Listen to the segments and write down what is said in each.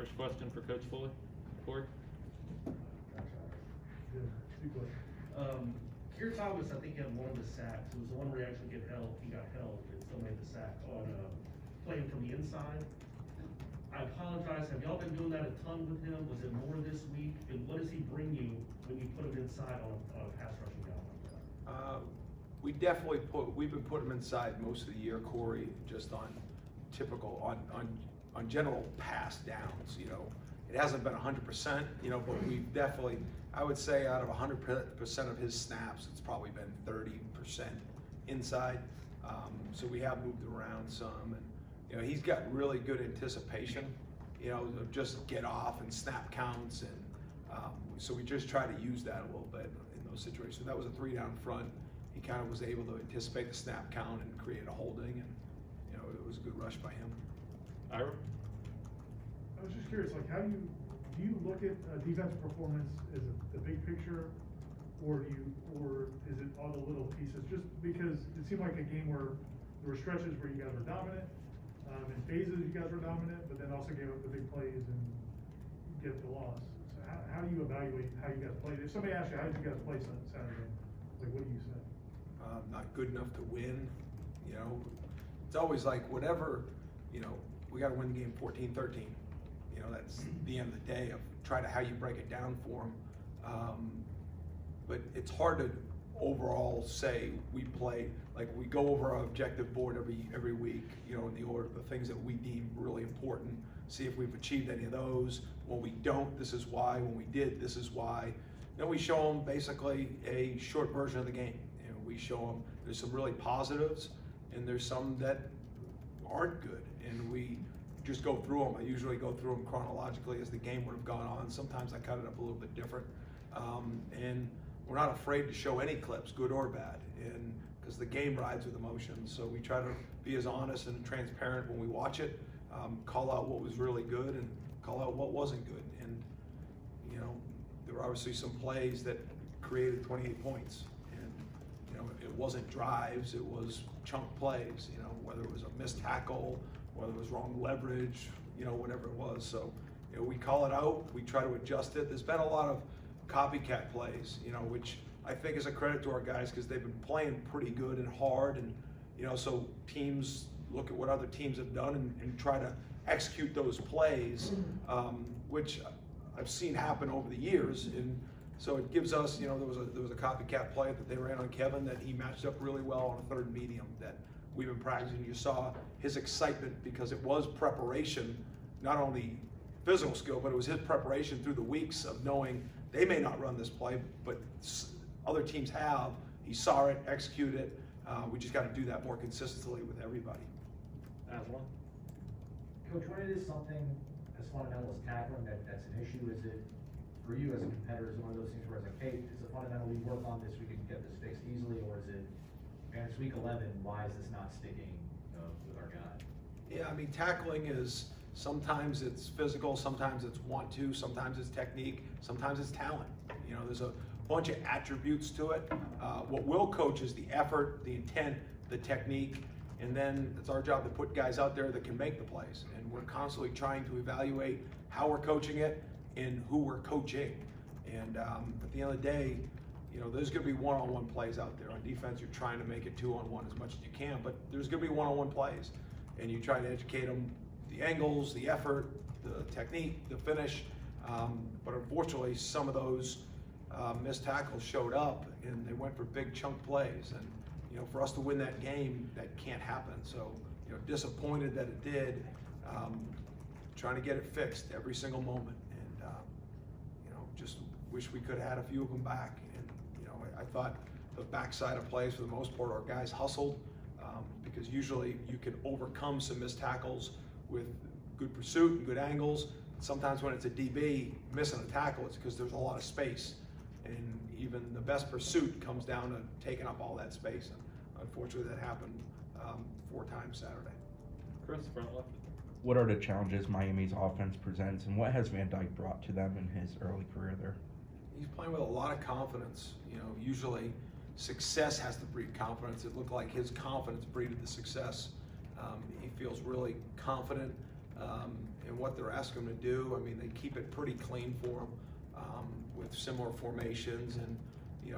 First question for Coach Fuller. Corey? Good. Two questions. Keir Thomas, I think, had one of the sacks. It was the one where he actually got held and still made the sack on playing from the inside. I apologize. Have y'all been doing that a ton with him? Was it more this week? And what does he bring you when you put him inside on a pass rushing down like that? We've been putting him inside most of the year, Corey, just on typical, on general pass downs, you know. It hasn't been 100%, you know, but we've definitely, I would say out of 100% of his snaps, it's probably been 30% inside. So we have moved around some, and you know, he's got really good anticipation, you know, of just get off and snap counts, and so we just try to use that a little bit in those situations. So that was a 3-down front. He kind of was able to anticipate the snap count and create a holding, and you know, it was a good rush by him. Ira? I was just curious, like, how do you look at defensive performance as the big picture, or is it all the little pieces? Just because it seemed like a game where there were stretches where you guys were dominant, in phases you guys were dominant, but then also gave up the big plays and get the loss. So how do you evaluate how you guys played? If somebody asks you, how did you guys play Saturday? Like, what do you say? Not good enough to win. You know, it's always like whatever, you know, we got to win the game 14-13. You know, that's the end of the day of try to how you break it down for them. But it's hard to overall say we play, like we go over our objective board every week, you know, in the order of the things that we deem really important, see if we've achieved any of those. When we don't, this is why. When we did, this is why. Then we show them basically a short version of the game. And we show them there's some really positives and there's some that aren't good. And we just go through them. I usually go through them chronologically as the game would have gone on. Sometimes I cut it up a little bit different. And we're not afraid to show any clips, good or bad, and because the game rides with emotions. So we try to be as honest and transparent when we watch it, call out what was really good and call out what wasn't good. And you know, there were obviously some plays that created 28 points. And you know, it wasn't drives, it was chunk plays, you know, whether it was a missed tackle, whether it was wrong leverage, you know, whatever it was. So, you know, we call it out, we try to adjust it. There's been a lot of copycat plays, you know, which I think is a credit to our guys because they've been playing pretty good and hard, and you know, so teams look at what other teams have done and try to execute those plays, which I've seen happen over the years. And so it gives us, you know, there was a copycat play that they ran on Kevin that he matched up really well on a third medium that we've been practicing. You saw his excitement because it was preparation, not only physical skill, but it was his preparation through the weeks of knowing they may not run this play, but other teams have. He saw it, executed it. We just got to do that more consistently with everybody. Aslan? Coach, when it is something as fundamental as tackling that's an issue, is it for you as a competitor, is it one of those things where it's like, hey, it's a fundamental, we work on this, we can get this fixed easily, or is it, man, it's week 11, why is this not sticking with our guy? Yeah, I mean, tackling is, sometimes it's physical, sometimes it's want to, sometimes it's technique, sometimes it's talent. You know, there's a bunch of attributes to it. What we'll coach is the effort, the intent, the technique, and then it's our job to put guys out there that can make the plays. And we're constantly trying to evaluate how we're coaching it and who we're coaching. And at the end of the day, you know, there's going to be one-on-one plays out there. On defense, you're trying to make it 2-on-1 as much as you can, but there's going to be one-on-one plays. And you try to educate them the angles, the effort, the technique, the finish. But unfortunately, some of those missed tackles showed up and they went for big chunk plays. And, you know, for us to win that game, that can't happen. So, you know, disappointed that it did, trying to get it fixed every single moment. And, you know, just wish we could have had a few of them back. And, you know, I thought the backside of plays, for the most part, our guys hustled because usually you can overcome some missed tackles with good pursuit and good angles. Sometimes when it's a DB missing a tackle, it's because there's a lot of space. And even the best pursuit comes down to taking up all that space. And unfortunately, that happened 4 times Saturday. Chris, front left. What are the challenges Miami's offense presents, and what has Van Dyke brought to them in his early career there? He's playing with a lot of confidence. You know, usually success has to breed confidence. It looked like his confidence breeded the success. He feels really confident and what they're asking him to do. I mean, they keep it pretty clean for him with similar formations, and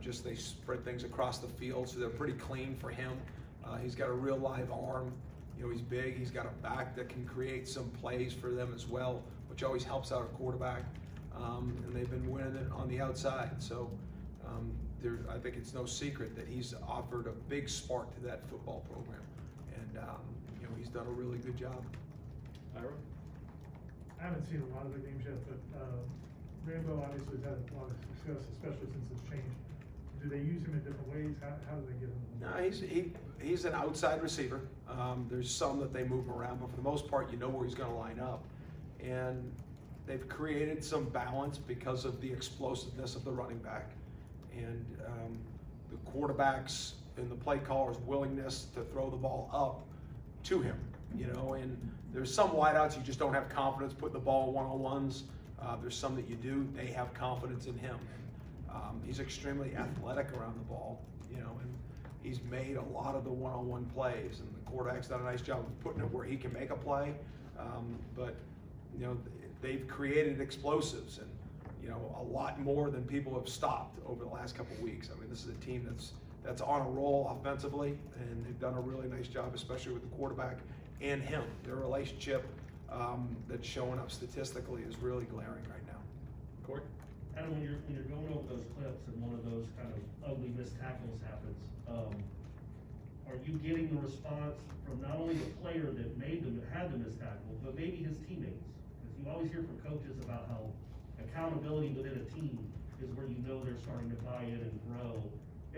just they spread things across the field, so they're pretty clean for him. He's got a real live arm. He's big. He's got a back that can create some plays for them as well, which always helps out a quarterback. And they've been winning it on the outside. So I think it's no secret that he's offered a big spark to that football program. And he's done a really good job. Ira? I haven't seen a lot of the games yet, but Rambo obviously has had a lot of success, especially since it's changed. Do they use him in different ways? How do they get him? No, he's an outside receiver. There's some that they move around, but for the most part, you know where he's going to line up. And they've created some balance because of the explosiveness of the running back and the quarterback's and the play caller's willingness to throw the ball up to him. And there's some wideouts you just don't have confidence putting the ball one-on-ones. There's some that you do. They have confidence in him. He's extremely athletic around the ball, and he's made a lot of the one-on-one plays, and the quarterback's done a nice job of putting it where he can make a play. But they've created explosives, and a lot more than people have stopped over the last couple of weeks. I mean, this is a team that's on a roll offensively, and they've done a really nice job, especially with the quarterback and him. Their relationship that's showing up statistically is really glaring right now. Corey? Adam, when you're going over those clips and one of those kind of ugly missed tackles happens, are you getting the response from not only the player that had the missed tackle, but maybe his teammates? Because you always hear from coaches about how accountability within a team is where they're starting to buy in and grow.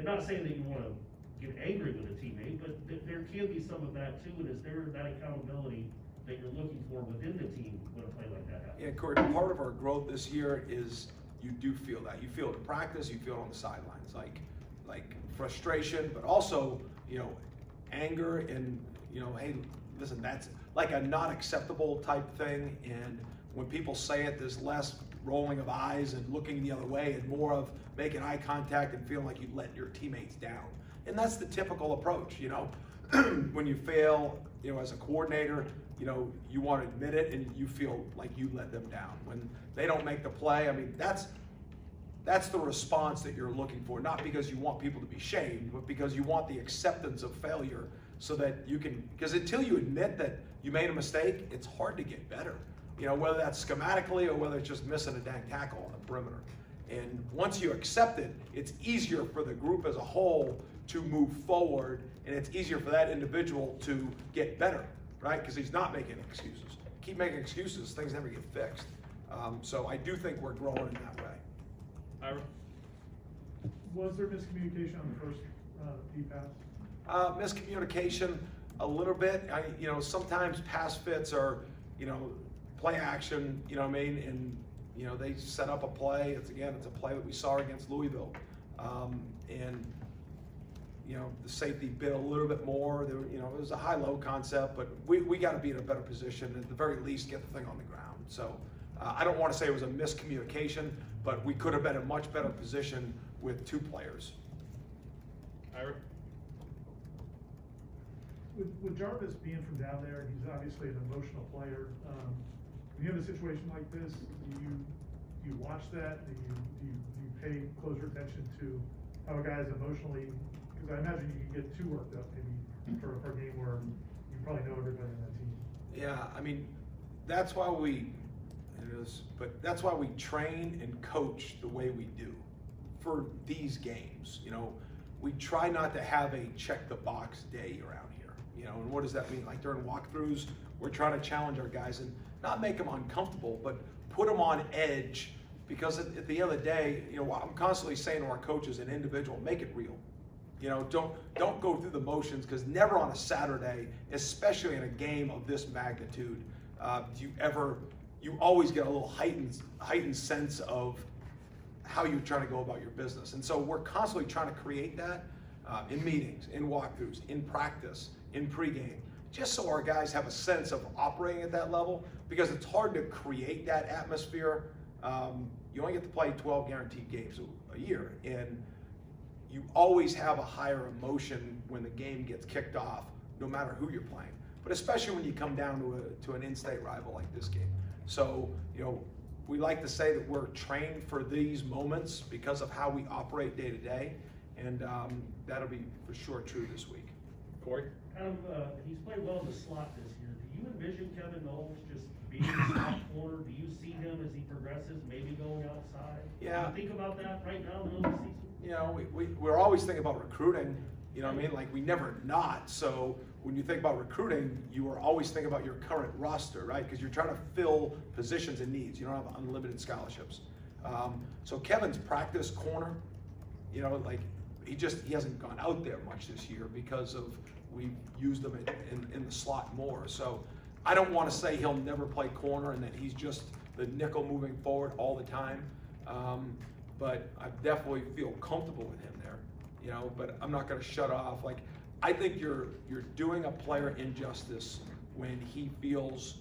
And not saying that you want to get angry with a teammate, but there can be some of that too. And is there that accountability that you're looking for within the team when a play like that happens? Yeah, Corey, part of our growth this year is you do feel that. You feel it in practice, you feel it on the sidelines, like frustration, but also, anger and, hey, listen, that's like a not acceptable type thing. And when people say it, there's less rolling of eyes and looking the other way and more of making eye contact and feeling like you let your teammates down. And that's the typical approach, when you fail, as a coordinator, you want to admit it and you feel like you let them down. When they don't make the play, I mean, that's the response that you're looking for, not because you want people to be shamed, but because you want the acceptance of failure so that you can, because until you admit that you made a mistake, it's hard to get better. Whether that's schematically or whether it's just missing a dang tackle on the perimeter. And once you accept it, it's easier for the group as a whole to move forward, and it's easier for that individual to get better, right? Because he's not making excuses. Keep making excuses, things never get fixed. So I do think we're growing in that way. Ira? Was there miscommunication on the first deep pass? Miscommunication a little bit. Sometimes pass fits are, play action, and they set up a play. It's a play that we saw against Louisville. And the safety bit a little bit more. There, it was a high-low concept, but we got to be in a better position, at the very least get the thing on the ground. So I don't want to say it was a miscommunication, but we could have been in a much better position with two players. Ira? With Jarvis being from down there, he's obviously an emotional player. When you have a situation like this, do you watch that? Do you pay closer attention to how a guy is emotionally? Because I imagine you can get too worked up maybe for a game where you probably know everybody on that team. Yeah, I mean, that's why we train and coach the way we do for these games. We try not to have a check the box day around here. And what does that mean? Like during walkthroughs, we're trying to challenge our guys and not make them uncomfortable, but put them on edge, because at the end of the day, I'm constantly saying to our coaches and individual, make it real. Don't go through the motions, because never on a Saturday, especially in a game of this magnitude, you always get a little heightened sense of how you're trying to go about your business. And so we're constantly trying to create that in meetings, in walkthroughs, in practice, in pregame, just so our guys have a sense of operating at that level, because it's hard to create that atmosphere. You only get to play 12 guaranteed games a year, and you always have a higher emotion when the game gets kicked off, no matter who you're playing. But but especially when you come down to an in-state rival like this game. So, you know, we like to say that we're trained for these moments because of how we operate day to day, and that'll be for sure true this week. Corey? Adam, he's played well in the slot this year. Do you envision Kevin Knowles just being in the slot corner? Do you see him as he progresses, maybe going outside? Yeah. Do you think about that right now in the middle of the season? You know, we're always thinking about recruiting, you know what I mean? Like, we never not. So when you think about recruiting, you are always thinking about your current roster, right? Because you're trying to fill positions and needs. You don't have unlimited scholarships. So Kevin's practice corner, you know, like, he hasn't gone out there much this year because of we've used him in the slot more. So I don't want to say he'll never play corner and that he's just the nickel moving forward all the time. But I definitely feel comfortable with him there, you know, but I'm not going to shut off. Like, I think you're doing a player injustice when he feels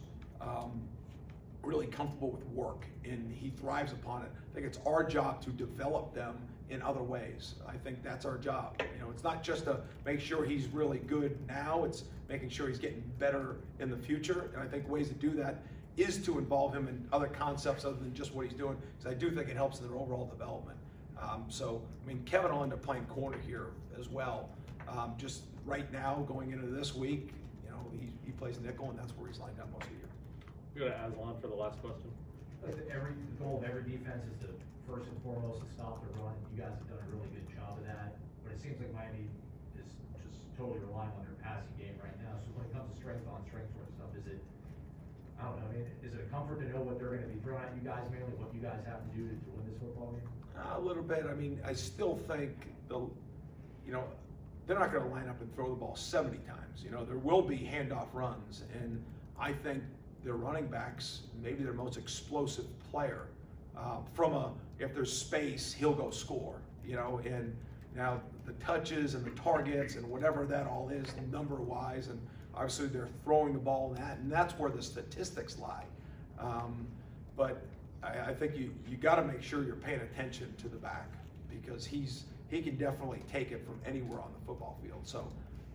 really comfortable with work and he thrives upon it. I think it's our job to develop them in other ways. I think that's our job. You know, it's not just to make sure he's really good now, it's making sure he's getting better in the future. And I think ways to do that is to involve him in other concepts other than just what he's doing, because I do think it helps in their overall development. So, I mean, Kevin will end up playing corner here as well. Just right now, going into this week, you know, he plays nickel, and that's where he's lined up most of the year. We go to Aslan for the last question. The goal of every defense is to first and foremost to stop the run. You guys have done a really good job of that, but it seems like Miami is just totally relying on their passing game right now. So when it comes to strength on strength sort of stuff, is it, I don't know, I mean, is it a comfort to know what they're going to be throwing at you guys, mainly what you guys have to do to win this football game? A little bit. I mean, I still think you know, they're not going to line up and throw the ball 70 times. You know, there will be handoff runs, and I think their running backs, maybe their most explosive player, if there's space, he'll go score. You know, and now the touches and the targets and whatever that all is, number-wise, and obviously they're throwing the ball in that, and that's where the statistics lie. But I think you got to make sure you're paying attention to the back, because he can definitely take it from anywhere on the football field. So,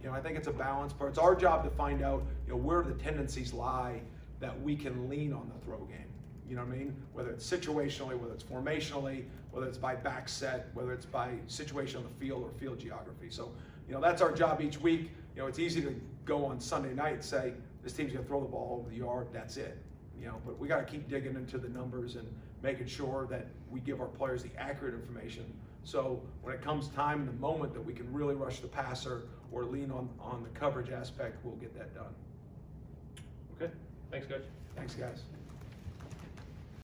you know, I think it's a balance, but it's our job to find out, you know, where the tendencies lie that we can lean on the throw game. You know what I mean? Whether it's situationally, whether it's formationally, whether it's by back set, whether it's by situation on the field or field geography. So, you know, that's our job each week. You know, it's easy to go on Sunday night and say, this team's gonna throw the ball over the yard, that's it. You know, but we gotta keep digging into the numbers and making sure that we give our players the accurate information. So when it comes time in the moment that we can really rush the passer or lean on the coverage aspect, we'll get that done. Okay, thanks, Coach. Thanks, guys.